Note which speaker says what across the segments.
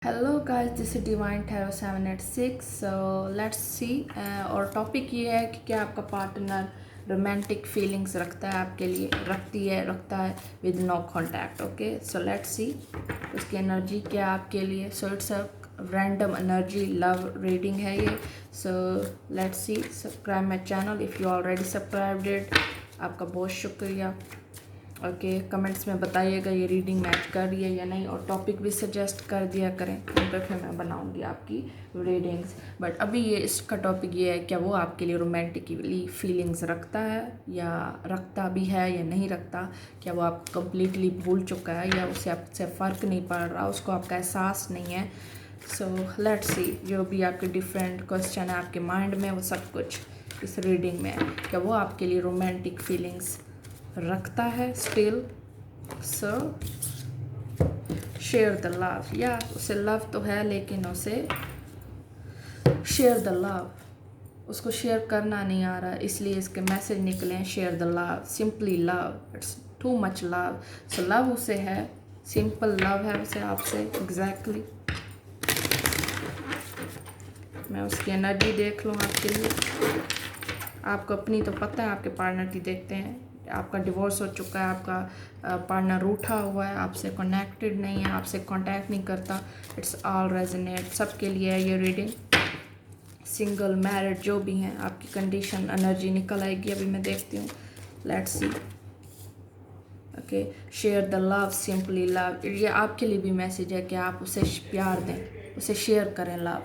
Speaker 1: Hello guys, this is divine tarot 786। So let's सी। और topic ये है कि क्या आपका पार्टनर रोमांटिक फीलिंग्स रखता है आपके लिए, रखता है with no contact. Okay, so let's see उसकी एनर्जी क्या है आपके लिए। So it's a random energy love reading है ये। So let's see. Subscribe my channel if you already subscribed it, आपका बहुत शुक्रिया। ओके, कमेंट्स में बताइएगा ये रीडिंग मैच कर रही है या नहीं, और टॉपिक भी सजेस्ट कर दिया करें, उन पर फिर मैं बनाऊंगी आपकी रीडिंग्स। बट अभी ये इसका टॉपिक ये है, क्या वो आपके लिए रोमांटिकली फीलिंग्स रखता है या रखता भी है या नहीं रखता। क्या वो आपको कम्प्लीटली भूल चुका है या उसे आपसे फ़र्क नहीं पड़ रहा, उसको आपका एहसास नहीं है। सो लेट्स सी, जो भी आपके डिफरेंट क्वेश्चन है आपके माइंड में, वो सब कुछ इस रीडिंग में है। क्या वो आपके लिए रोमांटिक फीलिंग्स रखता है still. So share the love, या उसे लव तो है लेकिन उसे शेयर द लव, उसको शेयर करना नहीं आ रहा, इसलिए इसके मैसेज निकले हैं share the love, simply love, it's too much love. So love उसे है, सिंपल लव है उसे आपसे। एग्जैक्टली मैं उसकी एनर्जी देख लूँ आपके लिए। आपको अपनी तो पता है, आपके पार्टनर की देखते हैं। आपका डिवोर्स हो चुका है, आपका पार्टनर रूठा हुआ है, आपसे कनेक्टेड नहीं है, आपसे कांटेक्ट नहीं करता। इट्स ऑल रेजोनेट, सबके लिए है ये रीडिंग। सिंगल मैरिड जो भी हैं, आपकी कंडीशन एनर्जी निकल आएगी, अभी मैं देखती हूँ। Let's see. Okay, share the love, simply love, ये आपके लिए भी मैसेज है कि आप उसे प्यार दें, उसे शेयर करें लव।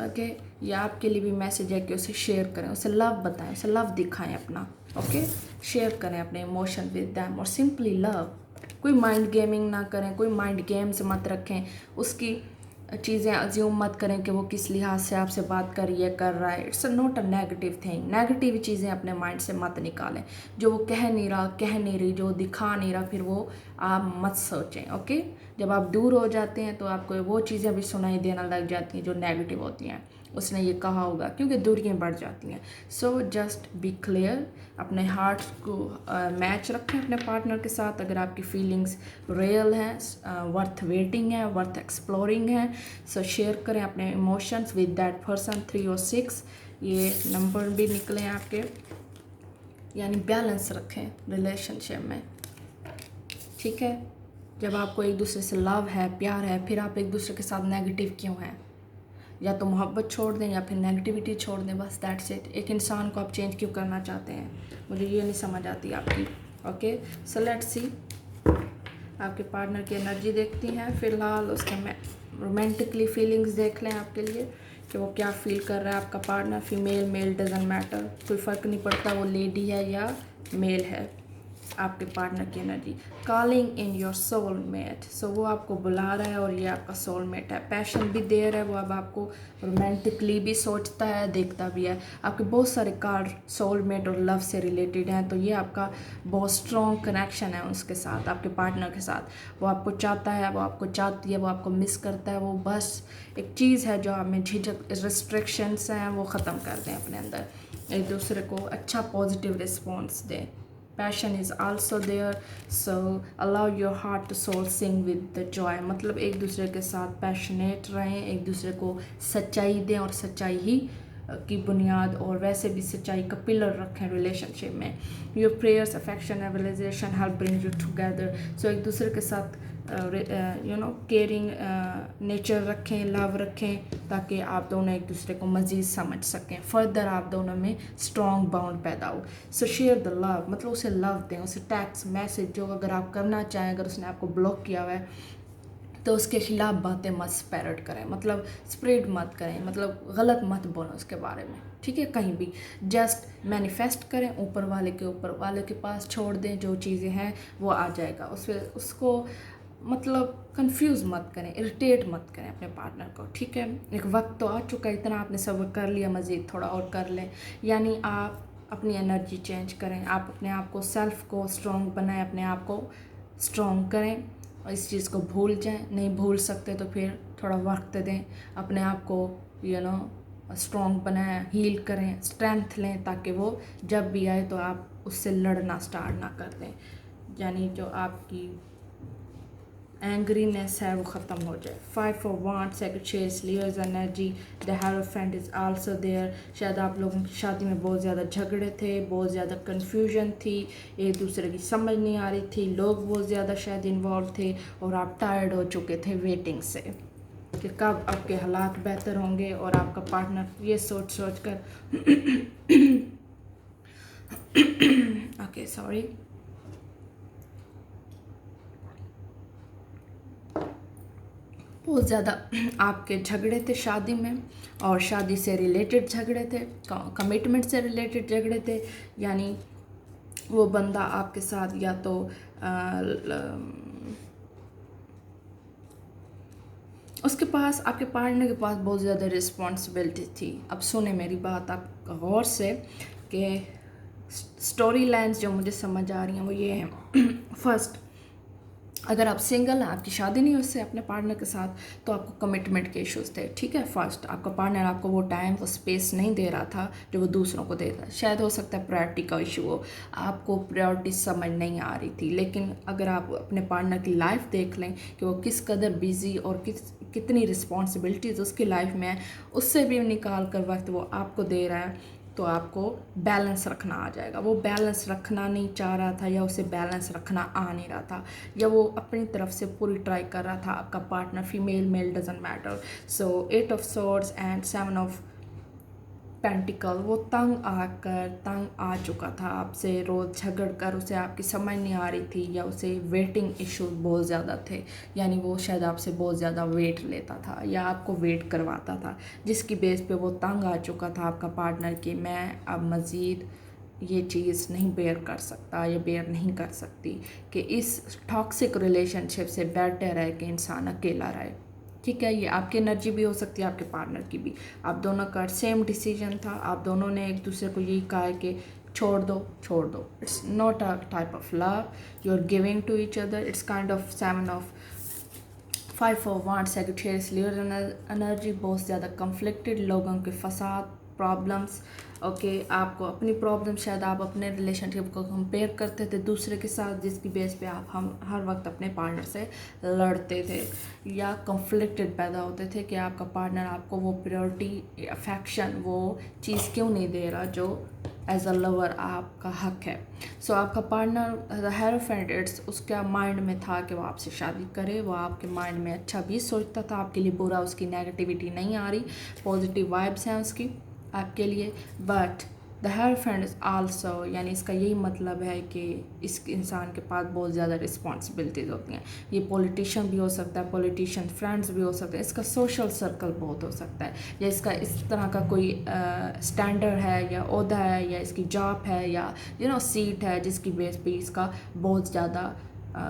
Speaker 1: ओके, ये आपके लिए भी मैसेज है कि उसे शेयर करें, उसे लव बताएं, उसे लव दिखाएं अपना। ओके, शेयर करें अपने इमोशन विद दैम और सिंपली लव। कोई माइंड गेमिंग ना करें, कोई माइंड गेम्स मत रखें, उसकी चीज़ें अज्यूम मत करें कि वो किस लिहाज से आपसे बात कर रही है, कर रहा है। It's not a negative thing. Negative चीज़ें अपने माइंड से मत निकालें। जो वो कह नहीं रहा, कह नहीं रही, जो दिखा नहीं रहा, फिर वो आप मत सोचें। ओके, जब आप दूर हो जाते हैं तो आपको वो चीज़ें भी सुनाई देना लग जाती हैं जो नेगेटिव होती हैं। उसने ये कहा होगा, क्योंकि दूरियां बढ़ जाती हैं। सो जस्ट बी क्लियर, अपने हार्ट को मैच रखें अपने पार्टनर के साथ। अगर आपकी फीलिंग्स रियल हैं, वर्थ वेटिंग है, वर्थ एक्सप्लोरिंग है, सो शेयर करें अपने इमोशंस विद दैट पर्सन। 3 और 6 ये नंबर भी निकले हैं आपके, यानी बैलेंस रखें रिलेशनशिप में। ठीक है, जब आपको एक दूसरे से लव है, प्यार है, फिर आप एक दूसरे के साथ नेगेटिव क्यों हैं? या तो मोहब्बत छोड़ दें या फिर नेगेटिविटी छोड़ दें, बस दैट्स इट। एक इंसान को आप चेंज क्यों करना चाहते हैं, मुझे ये नहीं समझ आती आपकी। ओके, सो लेट्स सी, आपके पार्टनर की एनर्जी देखती हैं फिलहाल। उसके रोमांटिकली फीलिंग्स देख लें आपके लिए कि वो क्या फील कर रहा है आपका partner. Female male doesn't matter, कोई फ़र्क नहीं पड़ता वो लेडी है या मेल है। आपके पार्टनर की energy calling in your soulmate, so वो आपको बुला रहा है और ये आपका सोलमेट है। पैशन भी दे रहा है वो, अब आपको रोमांटिकली भी सोचता है, देखता भी है। आपके बहुत सारे कार्ड सोलमेट और लव से रिलेटेड हैं, तो ये आपका बहुत स्ट्रॉन्ग कनेक्शन है उसके साथ, आपके पार्टनर के साथ। वो आपको चाहता है, वो आपको चाहती है, वो आपको मिस करता है। वो बस एक चीज़ है जो आप में झिझक, रिस्ट्रिक्शंस हैं, वो ख़त्म कर दें अपने अंदर, एक दूसरे को अच्छा पॉजिटिव रिस्पॉन्स दें। Passion is also there, so allow your heart to soul sing with the joy. मतलब एक दूसरे के साथ पैशनेट रहें, एक दूसरे को सच्चाई दें और सच्चाई ही की बुनियाद और वैसे भी सच्चाई का पिलर रखें रिलेशनशिप में। Your prayers, affection, realisation help bring you together. So एक दूसरे के साथ केयरिंग नेचर रखें, लव रखें, ताकि आप दोनों एक दूसरे को मज़ीद समझ सकें, फर्दर आप दोनों में स्ट्रॉन्ग बॉन्ड पैदा हो। सो शेयर द लव, मतलब उसे लव दें, उसे टेक्स्ट मैसेज जो अगर आप करना चाहें, अगर उसने आपको ब्लॉक किया हुआ है तो उसके खिलाफ बातें मत स्प्रेड करें, मतलब स्प्रेड मत करें, मतलब गलत मत बोलो उसके बारे में। ठीक है, कहीं भी जस्ट मैनिफेस्ट करें, ऊपर वाले के पास छोड़ दें, जो चीज़ें हैं वो आ जाएगा। उसको मतलब कंफ्यूज मत करें, इरिटेट मत करें अपने पार्टनर को। ठीक है, एक वक्त तो आ चुका है, इतना आपने सब्र कर लिया, मज़ीद थोड़ा और कर लें। यानी आप अपनी एनर्जी चेंज करें, आप अपने आप को, सेल्फ को स्ट्रॉन्ग बनाएं, अपने आप को स्ट्रॉन्ग करें और इस चीज़ को भूल जाएं। नहीं भूल सकते तो फिर थोड़ा वक्त दें, अपने आप को स्ट्रॉन्ग बनाएं, हील करें, स्ट्रेंथ लें, ताकि वो जब भी आए तो आप उससे लड़ना स्टार्ट ना कर दें। यानी जो आपकी एंग्रीनेस है वो ख़त्म हो जाए। 5 of wands, secretaries, lovers energy, the hierophant is also there. शायद आप लोगों की शादी में बहुत ज़्यादा झगड़े थे, बहुत ज़्यादा कन्फ्यूजन थी, एक दूसरे की समझ नहीं आ रही थी, लोग बहुत ज़्यादा शायद इन्वॉल्व थे और आप टायर्ड हो चुके थे वेटिंग से कि कब आपके हालात बेहतर होंगे। और आपका पार्टनर ये सोच सोच कर ओके सॉरी, बहुत ज़्यादा आपके झगड़े थे शादी में, और शादी से रिलेटेड झगड़े थे, कमिटमेंट से रिलेटेड झगड़े थे। यानी वो बंदा आपके साथ या तो उसके पास, आपके पार्टनर के पास बहुत ज़्यादा रिस्पॉन्सिबिलिटी थी। अब सुने मेरी बात आप गौर से कि स्टोरी लाइन्स जो मुझे समझ आ रही हैं वो ये हैं। फर्स्ट, अगर आप सिंगल हैं, आपकी शादी नहीं उससे अपने पार्टनर के साथ, तो आपको कमिटमेंट के इश्यूज थे, ठीक है। फर्स्ट, आपका पार्टनर आपको वो टाइम, वो स्पेस नहीं दे रहा था जो वो दूसरों को देता है। शायद हो सकता है प्रायोरिटी का इशू हो, आपको प्रायोरिटी समझ नहीं आ रही थी। लेकिन अगर आप अपने पार्टनर की लाइफ देख लें कि वो किस कदर बिजी और कितनी रिस्पॉन्सिबिलिटीज़ उसकी लाइफ में है, उससे भी निकाल कर वक्त वो आपको दे रहा है, तो आपको बैलेंस रखना आ जाएगा। वो बैलेंस रखना नहीं चाह रहा था, या उसे बैलेंस रखना आ नहीं रहा था, या वो अपनी तरफ से पूरी ट्राई कर रहा था। आपका partner female male doesn't matter. So 8 of swords and 7 of pentacle, वो तंग आ चुका था आपसे, रोज़ झगड़ कर, उसे आपकी समझ नहीं आ रही थी, या उसे वेटिंग इश्यूज बहुत ज़्यादा थे। यानी वो शायद आपसे बहुत ज़्यादा वेट लेता था या आपको वेट करवाता था, जिसकी बेस पे वो तंग आ चुका था आपका पार्टनर कि मैं अब मज़ीद ये चीज़ नहीं बेयर कर सकता या बेयर नहीं कर सकती, कि इस टॉक्सिक रिलेशनशिप से बेटर है कि इंसान अकेला रहे। ठीक है, ये आपकी एनर्जी भी हो सकती है, आपके पार्टनर की भी। आप दोनों का सेम डिसीजन था, आप दोनों ने एक दूसरे को यही कहा है कि छोड़ दो छोड़ दो। It's not a type of love you are giving to each other, it's kind of 7 of 5 of wands, secretaries, lover energy, बहुत ज़्यादा कन्फ्लिक्टेड, लोगों के फसाद, प्रॉब्लम्स। ओके, आपको अपनी प्रॉब्लम, शायद आप अपने रिलेशनशिप को कंपेयर करते थे दूसरे के साथ, जिसकी बेस पे आप हम हर वक्त अपने पार्टनर से लड़ते थे या कन्फ्लिक्टेड पैदा होते थे कि आपका पार्टनर आपको वो प्रायोरिटी, अफेक्शन, वो चीज़ क्यों नहीं दे रहा जो एज अ लवर आपका हक है। सो आपका पार्टनर द हेरोफेंट, इट्स उसका माइंड में था कि वो आपसे शादी करे, वो आपके माइंड में अच्छा भी सोचता था आपके लिए, बुरा, उसकी नेगेटिविटी नहीं आ रही, पॉजिटिव वाइब्स हैं उसकी आपके लिए। But the hierophant is also, यानी इसका यही मतलब है कि इस इंसान के पास बहुत ज़्यादा रिस्पॉन्सिबिलिटीज़ होती हैं। ये पॉलिटिशियन भी हो सकता है, पॉलिटिशियन फ्रेंड्स भी हो सकते हैं, इसका सोशल सर्कल बहुत हो सकता है, या इसका इस तरह का कोई स्टैंडर्ड है या ओहदा है या इसकी जॉब है या सीट है, जिसकी बेस पे इसका बहुत ज़्यादा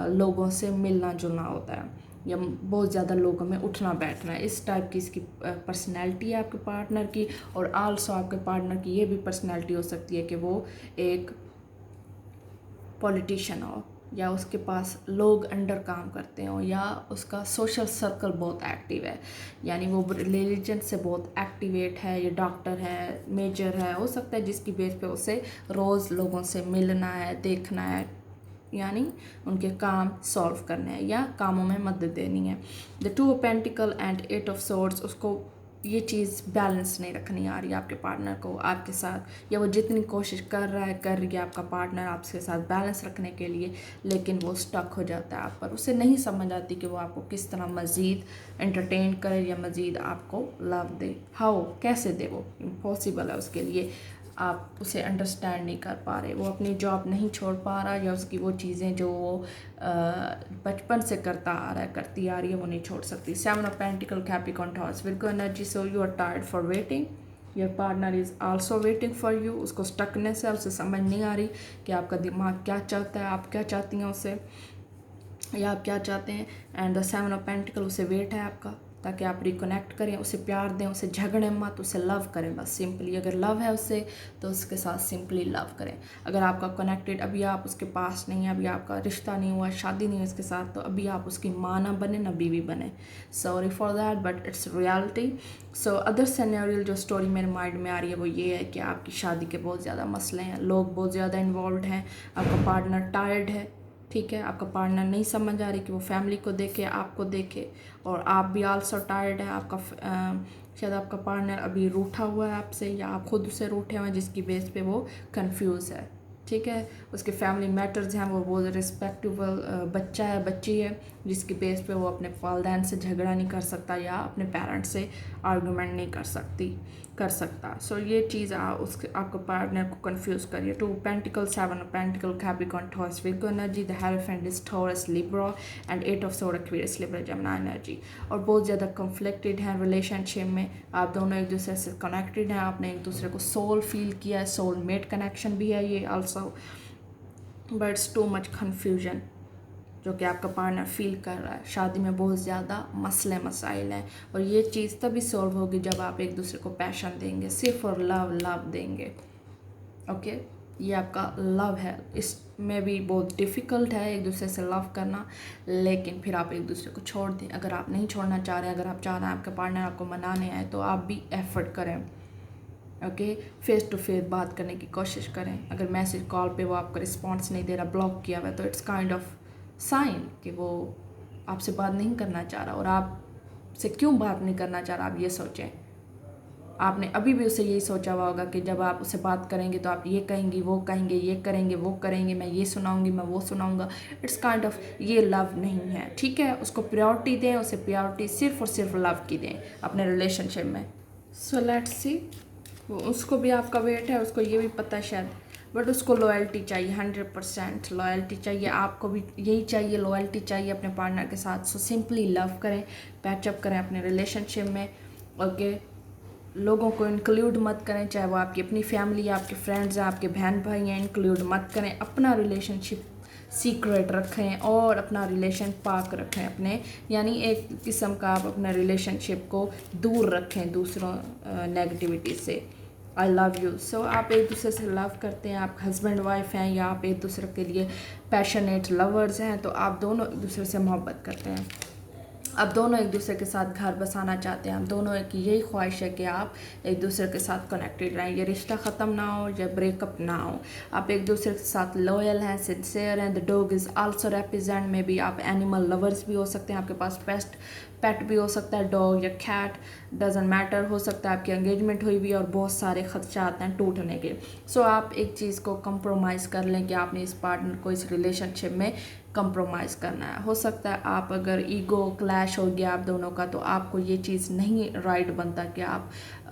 Speaker 1: लोगों से मिलना जुलना होता है या बहुत ज़्यादा लोगों में उठना बैठना है। इस टाइप की इसकी पर्सनैलिटी है आपके पार्टनर की। और आल्सो आपके पार्टनर की ये भी पर्सनैलिटी हो सकती है कि वो एक पॉलिटिशियन हो, या उसके पास लोग अंडर काम करते हो, या उसका सोशल सर्कल बहुत एक्टिव है, यानी वो रिलीजन से बहुत एक्टिवेट है, या डॉक्टर है, मेजर है, हो सकता है, जिसकी बेस पे उसे रोज़ लोगों से मिलना है, देखना है, यानी उनके काम सॉल्व करने हैं या कामों में मदद देनी है। The 2 of pentacle and 8 of swords, उसको ये चीज़ बैलेंस नहीं रखनी आ रही है आपके पार्टनर को आपके साथ, या वो जितनी कोशिश कर रही है आपका पार्टनर आपके साथ बैलेंस रखने के लिए, लेकिन वो स्टक हो जाता है आप पर। उसे नहीं समझ आती कि वो आपको किस तरह मज़ीद एंटरटेन करे या मज़ीद आपको लव दे। हाउ, कैसे दे, वो इम्पॉसिबल है उसके लिए। आप उसे अंडरस्टैंड नहीं कर पा रहे, वो अपनी जॉब नहीं छोड़ पा रहा, या उसकी वो चीज़ें जो वो बचपन से करता आ रहा है, करती आ रही है, वो नहीं छोड़ सकती। 7 of pentacle, Capricorn, Taurus, Virgo energy, so you are tired for waiting, your partner is also waiting for you. उसको स्टकनेस है, उसे समझ नहीं आ रही कि आपका दिमाग क्या चाहता है, आप क्या चाहती हैं उससे, या आप क्या चाहते हैं। एंड द 7 ऑफ पेंटिकल, उसे वेट है आपका, ताकि आप रिकनेक्ट करें, उसे प्यार दें, उसे झगड़ें मत, उसे लव करें बस सिंपली। अगर लव है उससे तो उसके साथ सिंपली लव करें। अगर आपका कनेक्टेड, अभी आप उसके पास नहीं है, अभी आपका रिश्ता नहीं हुआ, शादी नहीं हुई उसके साथ, तो अभी आप उसकी माँ ना बने ना बीवी बने। Sorry for that, but it's reality. So other scenario जो स्टोरी मेरे माइंड में आ रही है वो ये है कि आपकी शादी के बहुत ज़्यादा मसले हैं, लोग बहुत ज़्यादा इन्वॉल्व हैं, आपका पार्टनर टायर्ड है, ठीक है, आपका पार्टनर नहीं समझ आ रही कि वो फैमिली को देखे, आपको देखे, और आप भी आल्सो टायर्ड है। शायद आपका पार्टनर अभी रूठा हुआ है आपसे, या आप खुद उससे रूठे हुए हैं, जिसकी बेस पे वो कंफ्यूज है। ठीक है, उसके फैमिली मैटर्स हैं, वो रिस्पेक्टेबल बच्चा है, बच्ची है, जिसकी बेस पे वो अपने वालदैन से झगड़ा नहीं कर सकता या अपने पेरेंट्स से आर्गूमेंट नहीं कर सकता। सो ये चीज़ उसके आपके पार्टनर को कंफ्यूज करिए। 2 pentacle, 7 of pentacle, Capricorn, Taurus, Virgo energy, the hierophant is taurus, Libra, and 8 of sword, Aquarius, Libra, Jamuna energy. और बहुत ज़्यादा कन्फ्लिक्टेड हैं रिलेशनशिप में, आप दोनों एक दूसरे से कनेक्टेड हैं, आपने एक दूसरे को सोल फील किया है, सोल मेट कनेक्शन भी है ये also, but it's too much confusion जो कि आपका पार्टनर फील कर रहा है। शादी में बहुत ज़्यादा मसले मसाइल हैं, और ये चीज़ तभी सॉल्व होगी जब आप एक दूसरे को पैशन देंगे, सिर्फ और लव देंगे। ओके, ये आपका लव है। इसमें भी बहुत डिफ़िकल्ट है एक दूसरे से लव करना, लेकिन फिर आप एक दूसरे को छोड़ दें। अगर आप नहीं छोड़ना चाह रहे हैं, अगर आप चाह रहे हैं आपके पार्टनर आपको मनाने आए, तो आप भी एफर्ट करें। ओके, फेस टू फेस बात करने की कोशिश करें। अगर मैसेज कॉल पे वो आपका रिस्पॉन्स नहीं दे रहा, ब्लॉक किया हुआ है, तो इट्स काइंड ऑफ साइन कि वो आपसे बात नहीं करना चाह रहा। और आपसे क्यों बात नहीं करना चाह रहा, आप ये सोचें। आपने अभी भी उससे यही सोचा हुआ होगा कि जब आप उससे बात करेंगे तो आप ये कहेंगी, वो कहेंगे, ये करेंगे, वो करेंगे, मैं ये सुनाऊंगी, मैं वो सुनाऊंगा। इट्स काइंड ऑफ, ये लव नहीं है। ठीक है, उसको प्रायोरिटी दें, उसे प्रायोरिटी सिर्फ और सिर्फ लव की दें अपने रिलेशनशिप में। सो लेट्स सी, उसको भी आपका वेट है, उसको ये भी पता है शायद, बट उसको लॉयल्टी चाहिए, 100% लॉयल्टी चाहिए। आपको भी यही चाहिए, लॉयल्टी चाहिए अपने पार्टनर के साथ। सो सिंपली लव करें, पैचअप करें अपने रिलेशनशिप में। ओके, लोगों को इंक्लूड मत करें, चाहे वो आपकी अपनी फैमिली, आपके फ्रेंड्स हैं, आपके बहन भाई हैं, इंक्लूड मत करें। अपना रिलेशनशिप सीक्रेट रखें और अपना रिलेशन पाक रखें अपने, यानी एक किस्म का आप अपना रिलेशनशिप को दूर रखें दूसरों नेगेटिविटी से। I love you. सो आप एक दूसरे से लव करते हैं, आप हस्बैंड वाइफ हैं, या आप एक दूसरे के लिए पैशनेट लवर्स हैं, तो आप दोनों एक दूसरे से मोहब्बत करते हैं। आप दोनों एक दूसरे के साथ घर बसाना चाहते हैं। आप दोनों की यही ख्वाहिश है कि आप एक दूसरे के साथ कनेक्टेड रहें, ये रिश्ता ख़त्म ना हो या ब्रेकअप ना हो। आप एक दूसरे के साथ लॉयल हैं, सिंसियर हैं। The dog is also represent, may be आप एनिमल लवर्स भी हो सकते हैं, आपके पास पेट भी हो सकता है, डॉग या कैट, डजेंट मैटर। हो सकता है आपकी एंगेजमेंट हुई भी और बहुत सारे खदशात हैं टूटने के। सो आप एक चीज़ को कंप्रोमाइज़ कर लें कि आपने इस पार्टनर को इस रिलेशनशिप में कंप्रोमाइज़ करना है। हो सकता है आप अगर ईगो क्लैश हो गया आप दोनों का, तो आपको ये चीज़ नहीं राइट बनता कि आप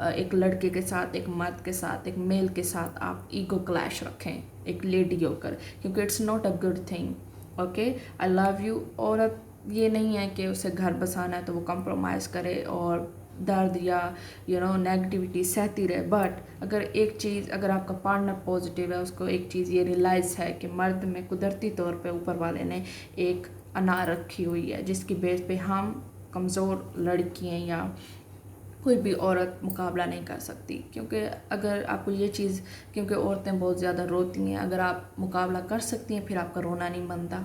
Speaker 1: एक लड़के के साथ, एक मर्द के साथ, एक मेल के साथ आप ईगो क्लैश रखें एक लेडी होकर, क्योंकि it's not a good thing. Okay, I love you. औरत ये नहीं है कि उसे घर बसाना है तो वो कंप्रोमाइज़ करे और दर्द या नेगेटिविटी सहती रहे। बट अगर आपका पार्टनर पॉजिटिव है, उसको एक चीज़ ये रियलाइज़ है कि मर्द में कुदरती तौर पे ऊपर वाले ने एक अना रखी हुई है, जिसकी बेस पे हम कमज़ोर लड़कियाँ या कोई भी औरत मुकाबला नहीं कर सकती। क्योंकि अगर आपको ये चीज़, क्योंकि औरतें बहुत ज़्यादा रोती हैं, अगर आप मुकाबला कर सकती हैं फिर आपका रोना नहीं बनता,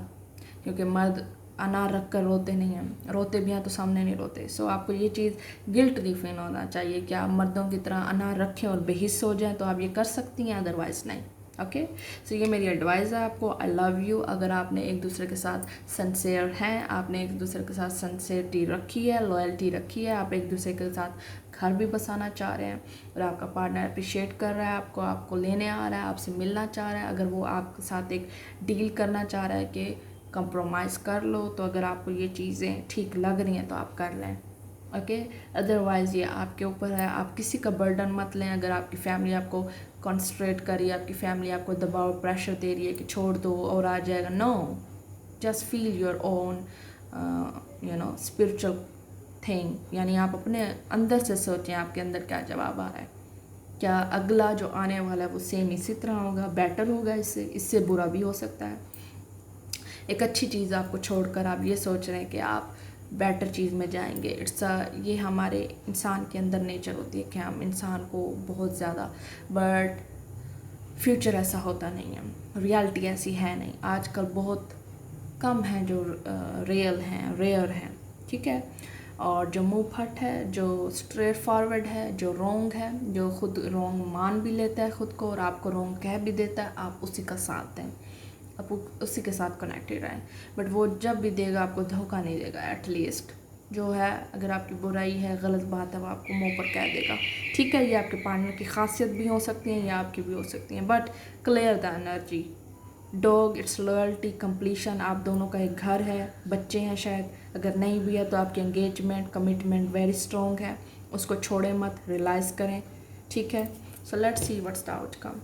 Speaker 1: क्योंकि मर्द अनार रख कर रोते नहीं हैं, रोते भी हैं तो सामने नहीं रोते। सो आपको ये चीज़ गिल्ट नहीं फील होना चाहिए कि आप मर्दों की तरह अनार रखें और बेहिस्स हो जाएं, तो आप ये कर सकती हैं, अदरवाइज़ नहीं। ओके, सो ये मेरी एडवाइस है आपको। I love you. अगर आपने एक दूसरे के साथ सिंसियर हैं, आपने एक दूसरे के साथ सिंसियरिटी रखी है, लॉयल्टी रखी है, आप एक दूसरे के साथ घर भी बसाना चाह रहे हैं और आपका पार्टनर अप्रिशिएट कर रहा है आपको लेने आ रहा है, आपसे मिलना चाह रहा है, अगर वो आपके साथ एक डील करना चाह रहा है कि कंप्रोमाइज़ कर लो, तो अगर आपको ये चीज़ें ठीक लग रही हैं तो आप कर लें। ओके, अदरवाइज़ ये आपके ऊपर है, आप किसी का बर्डन मत लें। अगर आपकी फैमिली आपको कॉन्संट्रेट कर रही है, आपकी फैमिली आपको दबाव प्रेशर दे रही है कि छोड़ दो और आ जाएगा, no, just feel your own spiritual thing. यानी आप अपने अंदर से सोचें आपके अंदर क्या जवाब आ रहा है, क्या अगला जो आने वाला है वो सेम इसी तरह होगा, बेटर होगा, इससे बुरा भी हो सकता है। एक अच्छी चीज़ आपको छोड़कर आप ये सोच रहे हैं कि आप बेटर चीज़ में जाएंगे। ये हमारे इंसान के अंदर नेचर होती है कि हम इंसान को बहुत ज़्यादा, बट फ्यूचर ऐसा होता नहीं है, रियलिटी ऐसी है नहीं। आजकल बहुत कम हैं जो रियल हैं, रेयर हैं, ठीक है। और जो मुँह फट है, जो स्ट्रेट फॉरवर्ड है, जो रोंग है, जो खुद रोंग मान भी लेता है खुद को और आपको रोंग कह भी देता है, आप उसी का साथ दें। आप उसी के साथ कनेक्टेड रहें, बट वो जब भी देगा आपको धोखा नहीं देगा। एटलीस्ट जो है, अगर आपकी बुराई है, गलत बात है, वो आपको मुंह पर कह देगा। ठीक है, ये आपके पार्टनर की खासियत भी हो सकती है या आपकी भी हो सकती है, but clear the energy. Dog, it's loyalty, completion, आप दोनों का एक घर है, बच्चे हैं शायद, अगर नहीं भी है तो आपकी एंगेजमेंट, कमिटमेंट वेरी स्ट्रॉन्ग है, उसको छोड़े मत, रियलाइज़ करें। ठीक है, so let's see what's the outcome.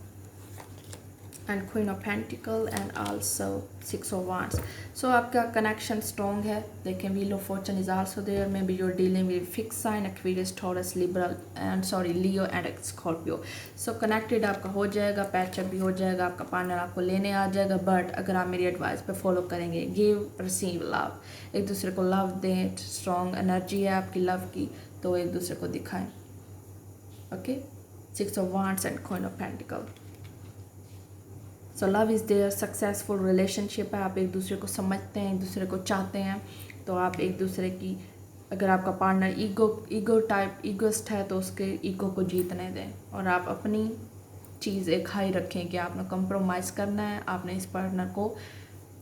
Speaker 1: And queen of pentacle and also 6 of wands. So आपका कनेक्शन स्ट्रॉन्ग है। देखें, wheel of fortune is also there, maybe you're dealing with fix sign, Aquarius, Taurus, Leo and Scorpio. So connected आपका हो जाएगा, patch up भी हो जाएगा, आपका पार्टनर आपको लेने आ जाएगा। बट अगर आप मेरी एडवाइस पे फॉलो करेंगे, गिव रिसीव लव, एक दूसरे को लव दें, स्ट्रॉन्ग एनर्जी है आपकी लव की, तो एक दूसरे को दिखाएं। Okay, 6 of wands and queen of pentacle. So love is there, successful relationship है, आप एक दूसरे को समझते हैं, एक दूसरे को चाहते हैं, तो आप एक दूसरे की, अगर आपका पार्टनर ईगोस्ट है तो उसके ईगो को जीतने दें, और आप अपनी चीज़ एक हाई रखें कि आपने कंप्रोमाइज़ करना है, आपने इस पार्टनर को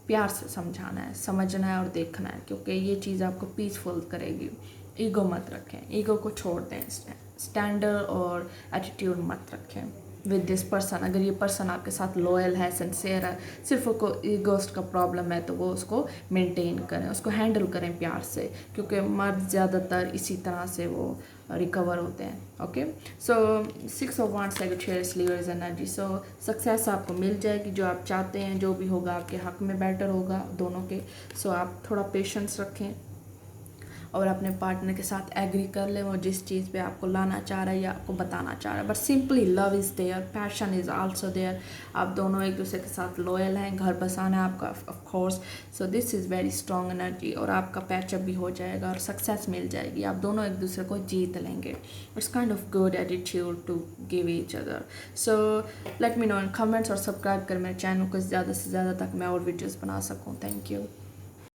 Speaker 1: प्यार से समझाना है, समझना है और देखना है, क्योंकि ये चीज़ आपको पीसफुल करेगी। ईगो मत रखें, ईगो को छोड़ दें, स्टैंडर्ड और एटीट्यूड मत रखें विद दिस पर्सन। अगर ये पर्सन आपके साथ लॉयल है, सिंसियर है, सिर्फ उसको ईगोस्ट का प्रॉब्लम है, तो वो उसको मेंटेन करें, उसको हैंडल करें प्यार से, क्योंकि मर्द ज़्यादातर इसी तरह से वो रिकवर होते हैं। Okay, so 6 of wands Sagittarius levers energy. So success आपको मिल जाएगी, जो आप चाहते हैं, जो भी होगा आपके हक में बेटर होगा दोनों के। सो आप थोड़ा पेशेंस रखें और अपने पार्टनर के साथ एग्री कर ले वो जिस चीज़ पे आपको लाना चाह रहा है या आपको बताना चाह रहा है। But simply love is there, passion is also there, आप दोनों एक दूसरे के साथ लॉयल हैं, घर बसाना है आपका of course. So this is very strong energy, और आपका पैचअप भी हो जाएगा और सक्सेस मिल जाएगी, आप दोनों एक दूसरे को जीत लेंगे। It's kind of good attitude to give each other. So let me know in comments, और सब्सक्राइब कर मेरे चैनल को ज़्यादा से ज़्यादा, तक मैं और वीडियोज़ बना सकूँ। Thank you.